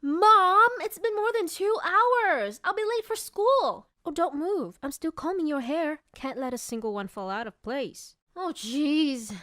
Mom, it's been more than 2 hours. I'll be late for school. Oh, don't move. I'm still combing your hair. Can't let a single one fall out of place. Oh, jeez.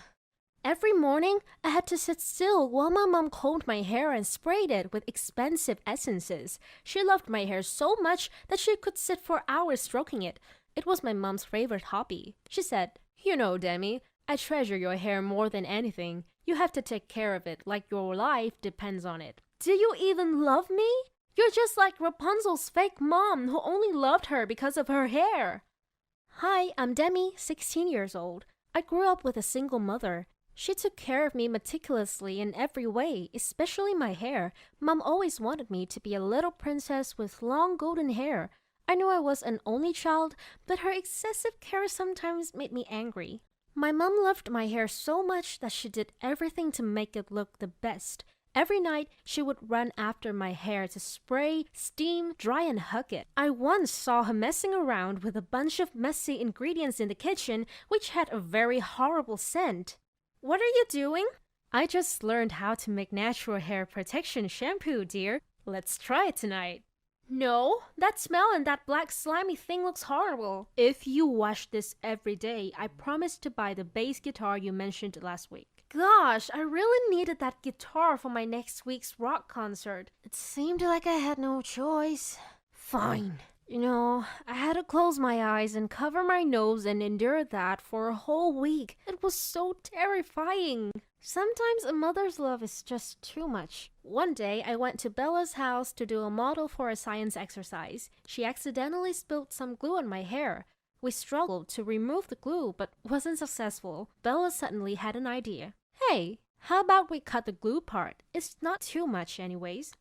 Every morning, I had to sit still while my mom combed my hair and sprayed it with expensive essences. She loved my hair so much that she could sit for hours stroking it. It was my mom's favorite hobby. She said, "You know, Demi, I treasure your hair more than anything. You have to take care of it like your life depends on it." Do you even love me? You're just like Rapunzel's fake mom who only loved her because of her hair. Hi, I'm Demi, 16 years old. I grew up with a single mother. She took care of me meticulously in every way, especially my hair. Mom always wanted me to be a little princess with long golden hair. I knew I was an only child, but her excessive care sometimes made me angry. My mom loved my hair so much that she did everything to make it look the best. Every night, she would run after my hair to spray, steam, dry, and hug it. I once saw her messing around with a bunch of messy ingredients in the kitchen, which had a very horrible scent. What are you doing? I just learned how to make natural hair protection shampoo, dear. Let's try it tonight. No, that smell and that black slimy thing looks horrible. If you wash this every day, I promise to buy the bass guitar you mentioned last week. Gosh, I really needed that guitar for my next week's rock concert. It seemed like I had no choice. Fine. You know, I had to close my eyes and cover my nose and endure that for a whole week. It was so terrifying. Sometimes a mother's love is just too much. One day, I went to Bella's house to do a model for a science exercise. She accidentally spilled some glue on my hair. We struggled to remove the glue, but wasn't successful. Bella suddenly had an idea. Hey, how about we cut the glue part? It's not too much anyways.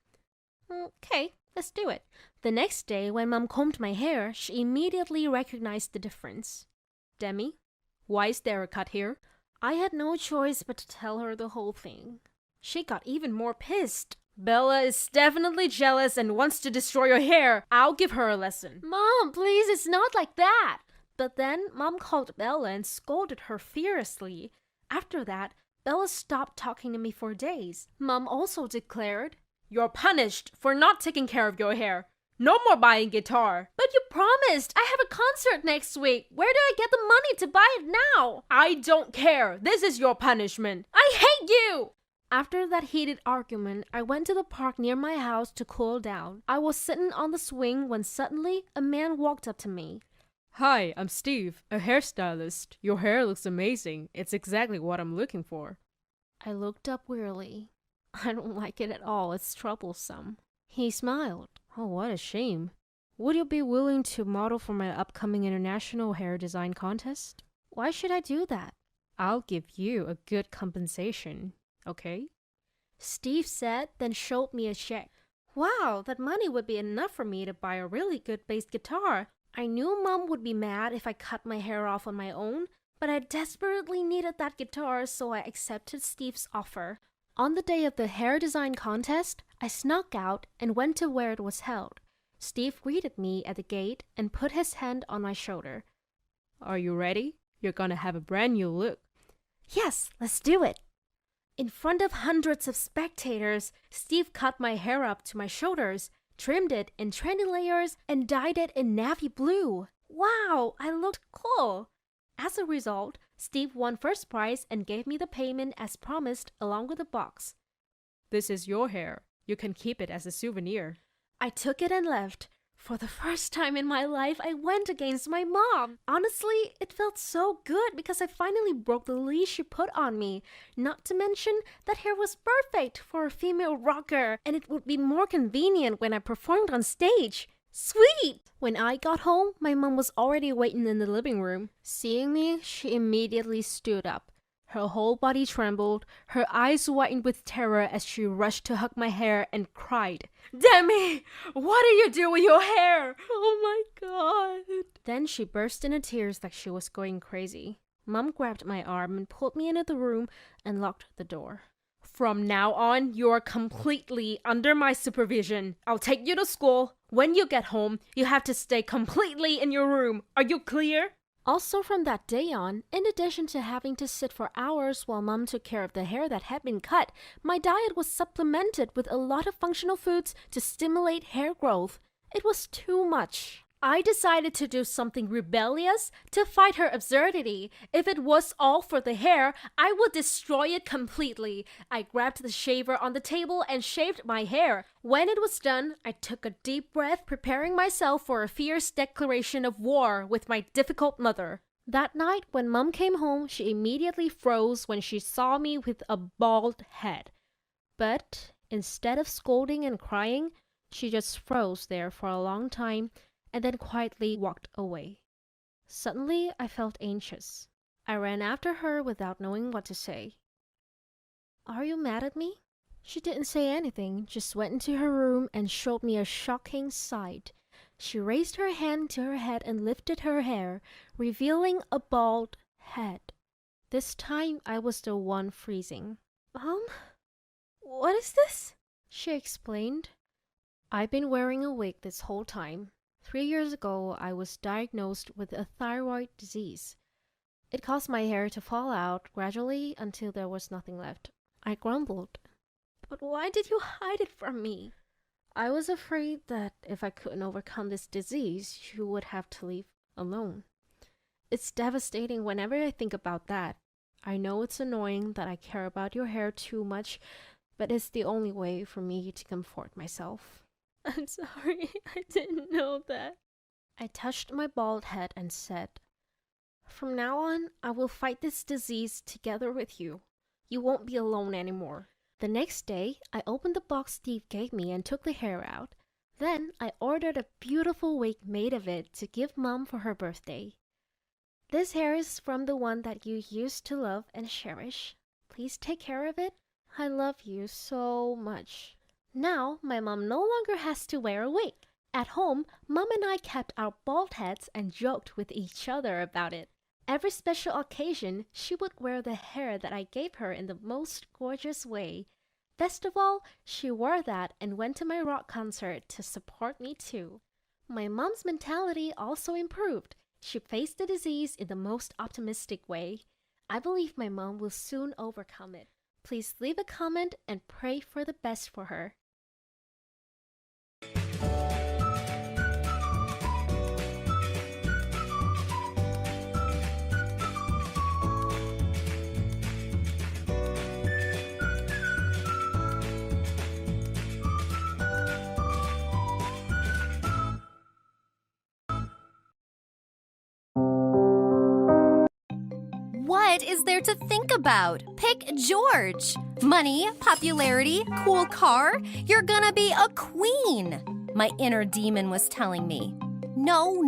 Okay, let's do it. The next day, when Mom combed my hair, she immediately recognized the difference. Demi, why is there a cut here? I had no choice but to tell her the whole thing. She got even more pissed. Bella is definitely jealous and wants to destroy your hair. I'll give her a lesson. Mom, please, it's not like that. But then Mom called Bella and scolded her fiercely. After that, Bella stopped talking to me for days. Mom also declared, "You're punished for not taking care of your hair. No more buying guitar." But you promised. I have a concert next week. Where do I get the money to buy it now? I don't care. This is your punishment. I hate you! After that heated argument, I went to the park near my house to cool down. I was sitting on the swing when suddenly a man walked up to me. Hi, I'm Steve, a hairstylist. Your hair looks amazing. It's exactly what I'm looking for. I looked up wearily. I don't like it at all. It's troublesome. He smiled. Oh, what a shame. Would you be willing to model for my upcoming international hair design contest? Why should I do that? I'll give you a good compensation, okay? Steve said, then showed me a check. Wow, that money would be enough for me to buy a really good bass guitar. I knew Mom would be mad if I cut my hair off on my own, but I desperately needed that guitar, so I accepted Steve's offer. On the day of the hair design contest, I snuck out and went to where it was held. Steve greeted me at the gate and put his hand on my shoulder. Are you ready? You're gonna have a brand new look. Yes, let's do it. In front of hundreds of spectators, Steve cut my hair up to my shoulders, trimmed it in trendy layers, and dyed it in navy blue. Wow, I looked cool. As a result, Steve won first prize and gave me the payment as promised along with a box. This is your hair. You can keep it as a souvenir. I took it and left. For the first time in my life, I went against my mom. Honestly, it felt so good because I finally broke the leash she put on me. Not to mention, that hair was perfect for a female rocker, and it would be more convenient when I performed on stage. Sweet! When I got home, my mom was already waiting in the living room. Seeing me, she immediately stood up. Her whole body trembled, her eyes widened with terror as she rushed to hug my hair and cried, "Demi, what do you do with your hair? Oh my God!" Then she burst into tears like she was going crazy. Mom grabbed my arm and pulled me into the room and locked the door. "From now on, you're completely under my supervision. I'll take you to school. When you get home, you have to stay completely in your room. Are you clear?" Also from that day on, in addition to having to sit for hours while Mom took care of the hair that had been cut, my diet was supplemented with a lot of functional foods to stimulate hair growth. It was too much. I decided to do something rebellious to fight her absurdity. If it was all for the hair, I would destroy it completely. I grabbed the shaver on the table and shaved my hair. When it was done, I took a deep breath, preparing myself for a fierce declaration of war with my difficult mother. That night, when Mom came home, she immediately froze when she saw me with a bald head. But instead of scolding and crying, she just froze there for a long time and then quietly walked away. Suddenly, I felt anxious. I ran after her without knowing what to say. "Are you mad at me?" She didn't say anything, just went into her room and showed me a shocking sight. She raised her hand to her head and lifted her hair, revealing a bald head. This time, I was the one freezing. What is this?" she explained. "I've been wearing a wig this whole time. 3 years ago, I was diagnosed with a thyroid disease. It caused my hair to fall out gradually until there was nothing left." I grumbled. "But why did you hide it from me?" "I was afraid that if I couldn't overcome this disease, you would have to leave alone. It's devastating whenever I think about that. I know it's annoying that I care about your hair too much, but it's the only way for me to comfort myself." "I'm sorry, I didn't know that." I touched my bald head and said, "From now on, I will fight this disease together with you. You won't be alone anymore." The next day, I opened the box Steve gave me and took the hair out. Then I ordered a beautiful wig made of it to give Mom for her birthday. "This hair is from the one that you used to love and cherish. Please take care of it. I love you so much." Now, my mom no longer has to wear a wig. At home, Mom and I kept our bald heads and joked with each other about it. Every special occasion, she would wear the hair that I gave her in the most gorgeous way. Best of all, she wore that and went to my rock concert to support me too. My mom's mentality also improved. She faced the disease in the most optimistic way. I believe my mom will soon overcome it. Please leave a comment and pray for the best for her. What is there to think about? Pick George. Money, popularity, cool car. You're gonna be a queen. My inner demon was telling me. No.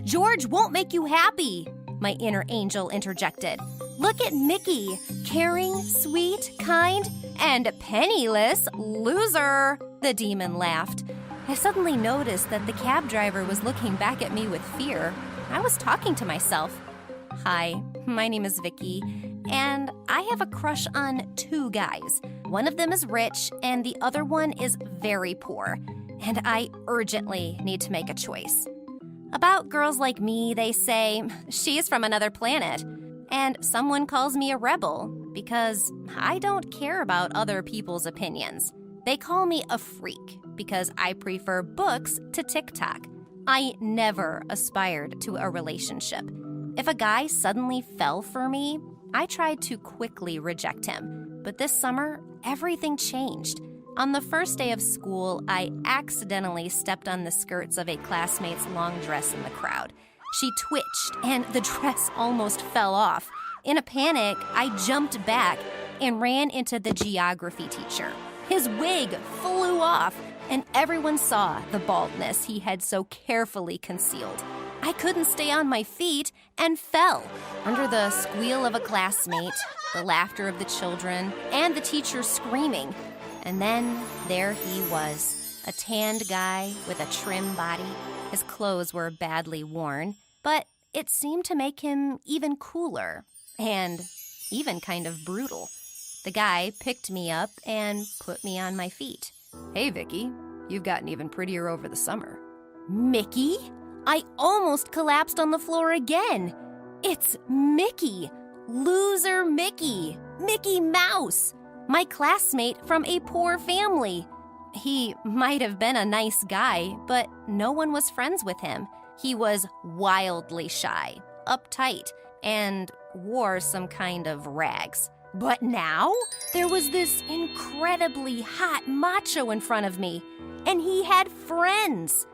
George won't make you happy. My inner angel interjected. Look at Mickey. Caring, sweet, kind, and penniless. Loser. The demon laughed. I suddenly noticed that the cab driver was looking back at me with fear. I was talking to myself. Hi, my name is Vicky, and I have a crush on 2 guys. One of them is rich, and the other one is very poor, and I urgently need to make a choice. About girls like me, they say, she's from another planet, and someone calls me a rebel because I don't care about other people's opinions. They call me a freak because I prefer books to TikTok. I never aspired to a relationship. If a guy suddenly fell for me, I tried to quickly reject him. But this summer, everything changed. On the first day of school, I accidentally stepped on the skirts of a classmate's long dress in the crowd. She twitched, and the dress almost fell off. In a panic, I jumped back and ran into the geography teacher. His wig flew off, and everyone saw the baldness he had so carefully concealed. I couldn't stay on my feet and fell. Under the squeal of a classmate, the laughter of the children, and the teacher screaming. And then there he was, a tanned guy with a trim body. His clothes were badly worn, but it seemed to make him even cooler and even kind of brutal. The guy picked me up and put me on my feet. Hey, Vicky, you've gotten even prettier over the summer. Mickey? I almost collapsed on the floor again. It's Mickey. Loser Mickey. Mickey Mouse. My classmate from a poor family. He might have been a nice guy, but no one was friends with him. He was wildly shy, uptight, and wore some kind of rags. But now, there was this incredibly hot macho in front of me, and he had friends.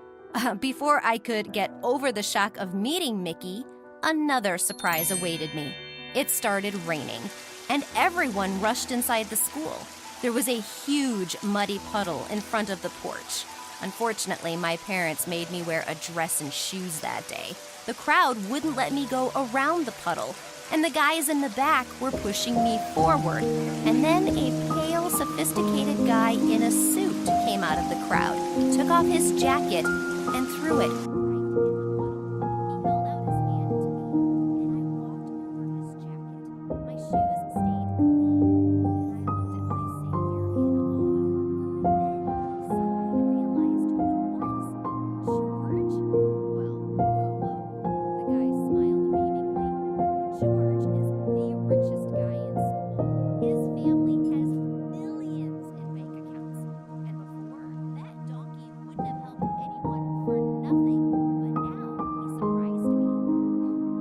Before I could get over the shock of meeting Mickey, another surprise awaited me. It started raining, and everyone rushed inside the school. There was a huge muddy puddle in front of the porch. Unfortunately, my parents made me wear a dress and shoes that day. The crowd wouldn't let me go around the puddle, and the guys in the back were pushing me forward. And then a pale, sophisticated guy in a suit came out of the crowd, took off his jacket, and threw it right in the puddle. He held out his hand to me, and I walked over his jacket. My shoes stayed clean, and I looked at my savior in awe. And then I suddenly realized who it was. George? Well, hello. The guy smiled beamingly. George is the richest guy in school. His family has millions in bank accounts. And before, that donkey wouldn't have helped anyone for nothing. But now, he surprised me.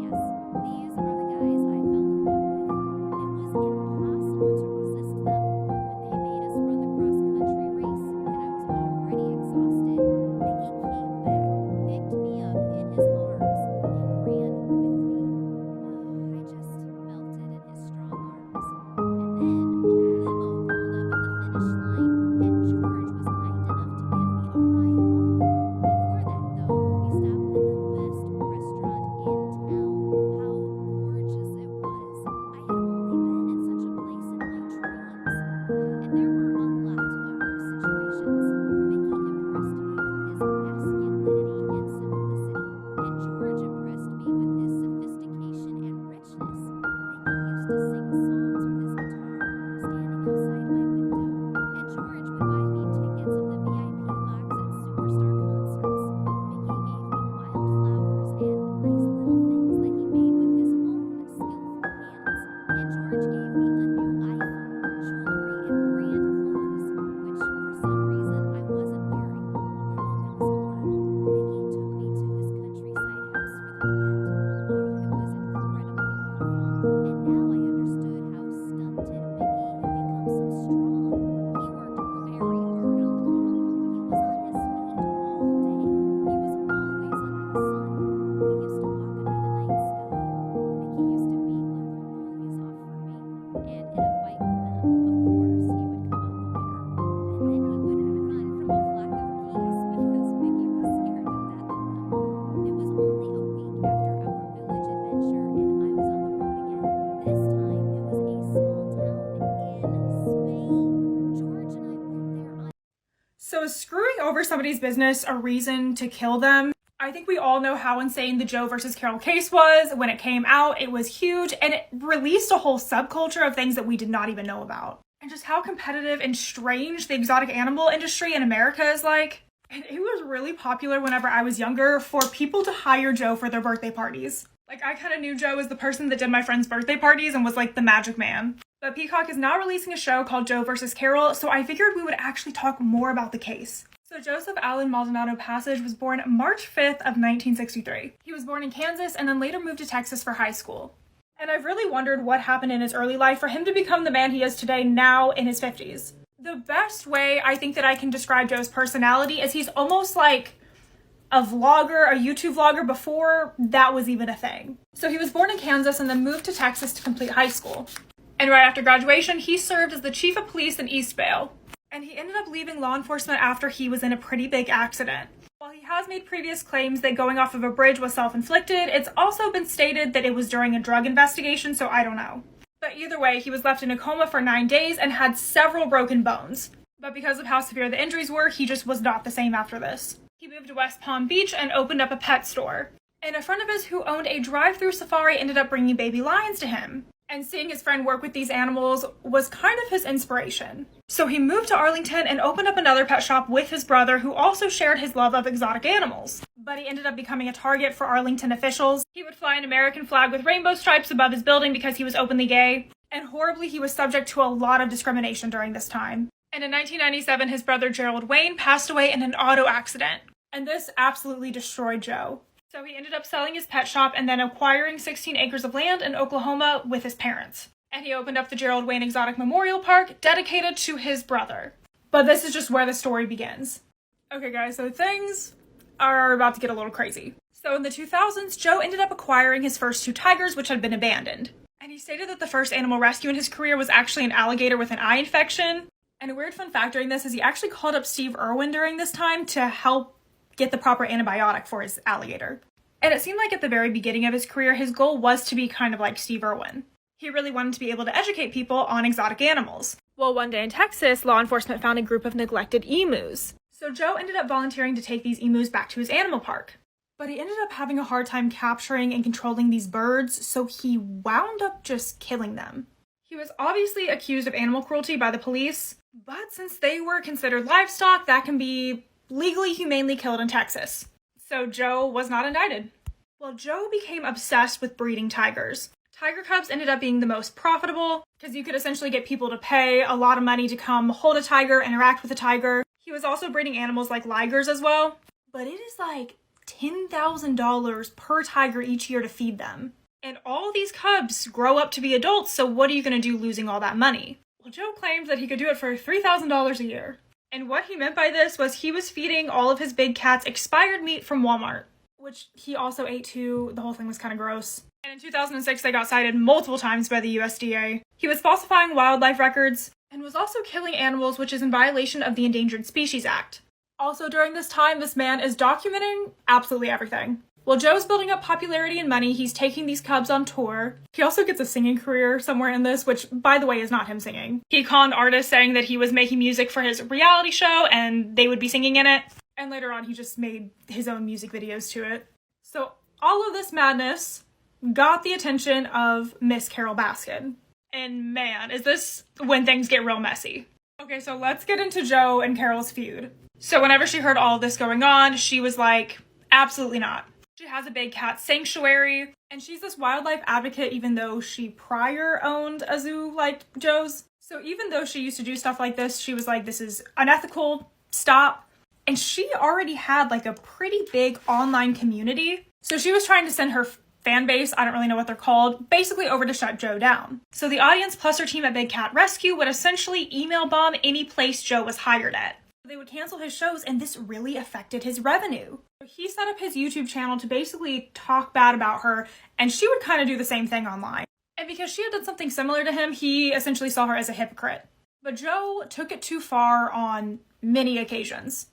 Yes, these are the guys I fell in love with. It was impossible to resist them. When they made us run the cross-country race, and I was already exhausted, Mickey came back, picked me up in his arms, and ran with me. I just melted in his strong arms. And then a limo pulled up at the finish line, and George was kind enough to give me a ride home. Before that, though, we stopped at the best restaurant in town. How gorgeous it was. I had only been in such a place in my dreams. And there were a lot of those situations. Mickey impressed me with his masculinity and simplicity, and George impressed me with his sophistication and richness. Mickey used to sing songs with his guitar, standing outside my window, and George would buy me tickets of the VIP box at superstar concerts. Mickey gave me wildflowers and nice little things that he made with his own skillful hands. And George gave me a new iPhone, jewelry, and brand clothes, which for some reason I wasn't wearing. And then there was more. Mickey took me to his countryside house for the weekend. Oh, it was incredibly beautiful. And now I understood how stunted Mickey had become so strong. He worked very hard on the farm. He was on his feet all day. He was always under the sun. We used to walk under the night sky. Mickey used to beat local bullies off for me. And in a fight with them, of course, he would come out the winner. And then he would run from a flock of geese because Mickey was scared to death of them. It was only a week after our village adventure, and I was on the road again. This time, it was a small town in Spain. George and I went there on. So is screwing over somebody's business a reason to kill them? I think we all know how insane the Joe versus Carol case was. When it came out, it was huge, and it released a whole subculture of things that we did not even know about. And just how competitive and strange the exotic animal industry in America is like. And it was really popular whenever I was younger for people to hire Joe for their birthday parties. Like, I kind of knew Joe as the person that did my friends' birthday parties and was like the magic man. But Peacock is now releasing a show called Joe versus Carol, so I figured we would actually talk more about the case. So Joseph Allen Maldonado Passage was born March 5th of 1963. He was born in Kansas and then later moved to Texas for high school. And I've really wondered what happened in his early life for him to become the man he is today, now in his 50s. The best way I think that I can describe Joe's personality is he's almost like a vlogger, a YouTube vlogger before that was even a thing. So he was born in Kansas and then moved to Texas to complete high school. And right after graduation, he served as the chief of police in East Vale. And he ended up leaving law enforcement after he was in a pretty big accident. While he has made previous claims that going off of a bridge was self-inflicted, it's also been stated that it was during a drug investigation, so I don't know. But either way, he was left in a coma for 9 days and had several broken bones. But because of how severe the injuries were, he just was not the same after this. He moved to West Palm Beach and opened up a pet store. And a friend of his who owned a drive-through safari ended up bringing baby lions to him. And seeing his friend work with these animals was kind of his inspiration. So he moved to Arlington and opened up another pet shop with his brother, who also shared his love of exotic animals. But he ended up becoming a target for Arlington officials. He would fly an American flag with rainbow stripes above his building because he was openly gay. And horribly, he was subject to a lot of discrimination during this time. And in 1997, his brother Gerald Wayne passed away in an auto accident. And this absolutely destroyed Joe. So he ended up selling his pet shop and then acquiring 16 acres of land in Oklahoma with his parents. And he opened up the Gerald Wayne Exotic Memorial Park dedicated to his brother. But this is just where the story begins. Okay guys, so things are about to get a little crazy. So in the 2000s, Joe ended up acquiring his first 2 tigers, which had been abandoned. And he stated that the first animal rescue in his career was actually an alligator with an eye infection. And a weird fun fact during this is he actually called up Steve Irwin during this time to help get the proper antibiotic for his alligator. And it seemed like at the very beginning of his career, his goal was to be kind of like Steve Irwin. He really wanted to be able to educate people on exotic animals. Well, one day in Texas, law enforcement found a group of neglected emus. So Joe ended up volunteering to take these emus back to his animal park. But he ended up having a hard time capturing and controlling these birds, so he wound up just killing them. He was obviously accused of animal cruelty by the police, but since they were considered livestock, that can be legally humanely killed in Texas. So Joe was not indicted. Well, Joe became obsessed with breeding tigers. Tiger cubs ended up being the most profitable because you could essentially get people to pay a lot of money to come hold a tiger, interact with a tiger. He was also breeding animals like ligers as well. But it is like $10,000 per tiger each year to feed them. And all these cubs grow up to be adults, so what are you going to do losing all that money? Well, Joe claimed that he could do it for $3,000 a year. And what he meant by this was he was feeding all of his big cats expired meat from Walmart, which he also ate too. The whole thing was kind of gross. And in 2006, they got cited multiple times by the USDA. He was falsifying wildlife records and was also killing animals, which is in violation of the Endangered Species Act. Also during this time, this man is documenting absolutely everything. While Joe's building up popularity and money, he's taking these cubs on tour. He also gets a singing career somewhere in this, which, by the way, is not him singing. He conned artists saying that he was making music for his reality show and they would be singing in it. And later on, he just made his own music videos to it. So all of this madness got the attention of Miss Carol Baskin. And man, is this when things get real messy. Okay, so let's get into Joe and Carol's feud. So whenever she heard all of this going on, she was like, absolutely not. She has a big cat sanctuary, and she's this wildlife advocate even though she prior owned a zoo like Joe's. So even though she used to do stuff like this, she was like, this is unethical, stop. And she already had like a pretty big online community. So she was trying to send her fan base, I don't really know what they're called, basically over to shut Joe down. So the audience plus her team at Big Cat Rescue would essentially email bomb any place Joe was hired at. They would cancel his shows, and this really affected his revenue. He set up his YouTube channel to basically talk bad about her, and she would kind of do the same thing online. And because she had done something similar to him, he essentially saw her as a hypocrite. But Joe took it too far on many occasions.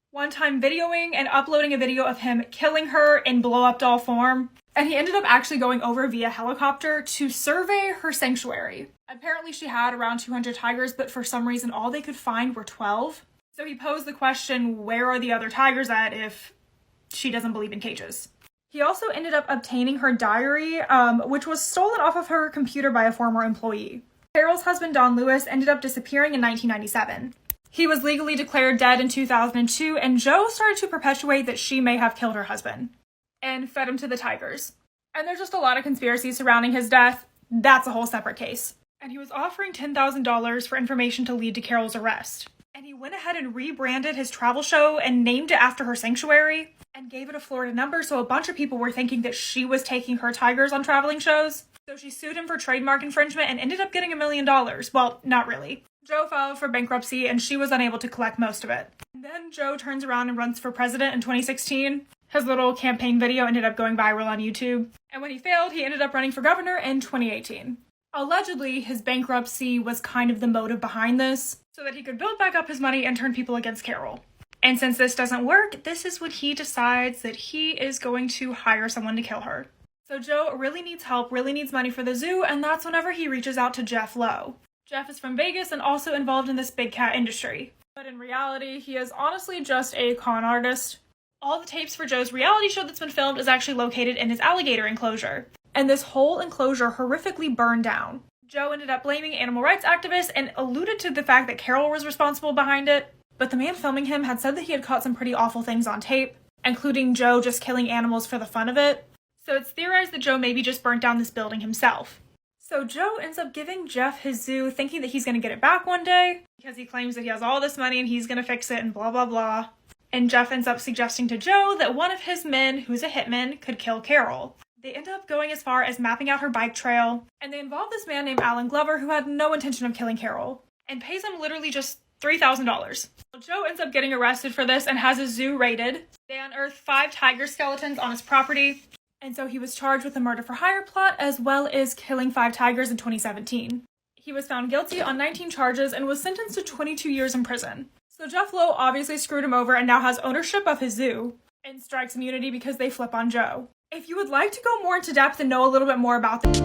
One time videoing and uploading a video of him killing her in blow-up doll form, and he ended up actually going over via helicopter to survey her sanctuary. Apparently she had around 200 tigers, but for some reason all they could find were 12. So he posed the question, where are the other tigers at if she doesn't believe in cages? He also ended up obtaining her diary, which was stolen off of her computer by a former employee. Carol's husband, Don Lewis, ended up disappearing in 1997. He was legally declared dead in 2002, and Joe started to perpetuate that she may have killed her husband and fed him to the tigers. And there's just a lot of conspiracies surrounding his death. That's a whole separate case. And he was offering $10,000 for information to lead to Carol's arrest. And he went ahead and rebranded his travel show and named it after her sanctuary and gave it a Florida number, so a bunch of people were thinking that she was taking her tigers on traveling shows. So she sued him for trademark infringement and ended up getting $1 million. Well, not really. Joe filed for bankruptcy and she was unable to collect most of it. And then Joe turns around and runs for president in 2016. His little campaign video ended up going viral on YouTube. And when he failed, he ended up running for governor in 2018. Allegedly, his bankruptcy was kind of the motive behind this, so that he could build back up his money and turn people against Carol. And since this doesn't work, this is when he decides that he is going to hire someone to kill her. So Joe really needs help, really needs money for the zoo, and that's whenever he reaches out to Jeff Lowe. Jeff is from Vegas and also involved in this big cat industry. But in reality, he is honestly just a con artist. All the tapes for Joe's reality show that's been filmed is actually located in his alligator enclosure. and this whole enclosure horrifically burned down. Joe ended up blaming animal rights activists and alluded to the fact that Carol was responsible behind it, but the man filming him had said that he had caught some pretty awful things on tape, including Joe just killing animals for the fun of it. So it's theorized that Joe maybe just burnt down this building himself. So Joe ends up giving Jeff his zoo, thinking that he's going to get it back one day, because he claims that he has all this money and he's going to fix it and blah blah blah. And Jeff ends up suggesting to Joe that one of his men, who's a hitman, could kill Carol. They end up going as far as mapping out her bike trail, and they involve this man named Alan Glover who had no intention of killing Carol, and pays him literally just $3,000. Joe ends up getting arrested for this and has his zoo raided. They unearth 5 tiger skeletons on his property, and so he was charged with a murder-for-hire plot as well as killing 5 tigers in 2017. He was found guilty on 19 charges and was sentenced to 22 years in prison. So Jeff Lowe obviously screwed him over and now has ownership of his zoo, and strikes immunity because they flip on Joe. If you would like to go more into depth and know a little bit more about this,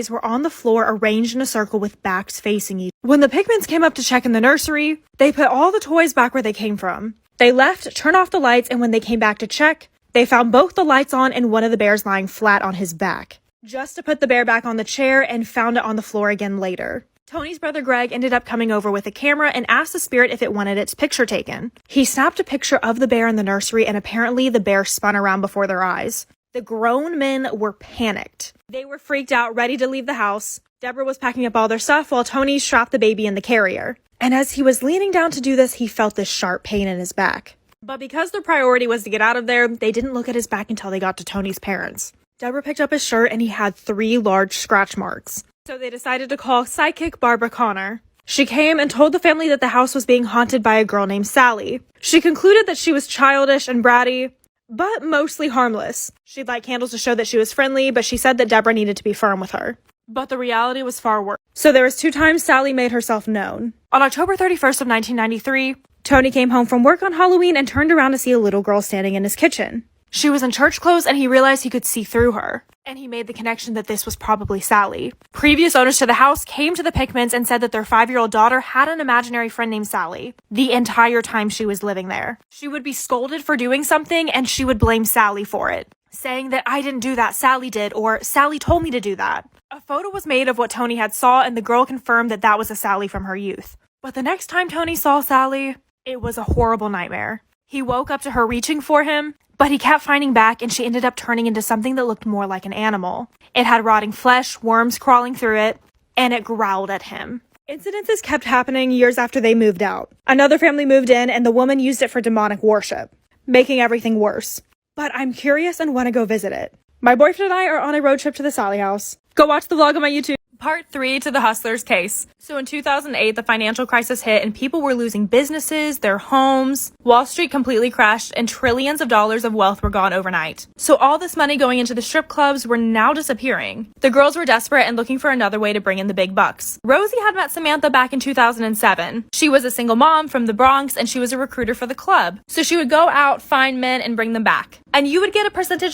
were on the floor arranged in a circle with backs facing each. When the Pigments came up to check in the nursery, they put all the toys back where they came from. They left, turned off the lights, and when they came back to check, they found both the lights on and one of the bears lying flat on his back. Just to put the bear back on the chair and found it on the floor again later. Tony's brother Greg ended up coming over with a camera and asked the spirit if it wanted its picture taken. He snapped a picture of the bear in the nursery and apparently the bear spun around before their eyes. The grown men were panicked. They were freaked out, ready to leave the house. Deborah was packing up all their stuff while Tony strapped the baby in the carrier. And as he was leaning down to do this, he felt this sharp pain in his back. But because their priority was to get out of there, they didn't look at his back until they got to Tony's parents. Deborah picked up his shirt and he had 3 large scratch marks. So they decided to call psychic Barbara Connor. She came and told the family that the house was being haunted by a girl named Sally. She concluded that she was childish and bratty, but mostly harmless. She'd light candles to show that she was friendly, but she said that Deborah needed to be firm with her. But the reality was far worse. So there was 2 times Sally made herself known. On October 31st of 1993, Tony came home from work on Halloween and turned around to see a little girl standing in his kitchen. She was in church clothes and he realized he could see through her. And he made the connection that this was probably Sally. Previous owners to the house came to the Pickmans and said that their 5-year-old daughter had an imaginary friend named Sally the entire time she was living there. She would be scolded for doing something and she would blame Sally for it, saying that I didn't do that, Sally did, or Sally told me to do that. A photo was made of what Tony had saw and the girl confirmed that that was a Sally from her youth. But the next time Tony saw Sally, it was a horrible nightmare. He woke up to her reaching for him, but he kept finding back and she ended up turning into something that looked more like an animal. It had rotting flesh, worms crawling through it, and it growled at him. Incidences kept happening years after they moved out. Another family moved in and the woman used it for demonic worship, making everything worse. But I'm curious and want to go visit it. My boyfriend and I are on a road trip to the Sally house. Go watch the vlog on my YouTube. Part 3 to the Hustlers case. So in 2008, the financial crisis hit and people were losing businesses, their homes. Wall Street completely crashed and trillions of dollars of wealth were gone overnight. So all this money going into the strip clubs were now disappearing. The girls were desperate and looking for another way to bring in the big bucks. Rosie had met Samantha back in 2007. She was a single mom from the Bronx and she was a recruiter for the club. So she would go out, find men, and bring them back. And you would get a percentage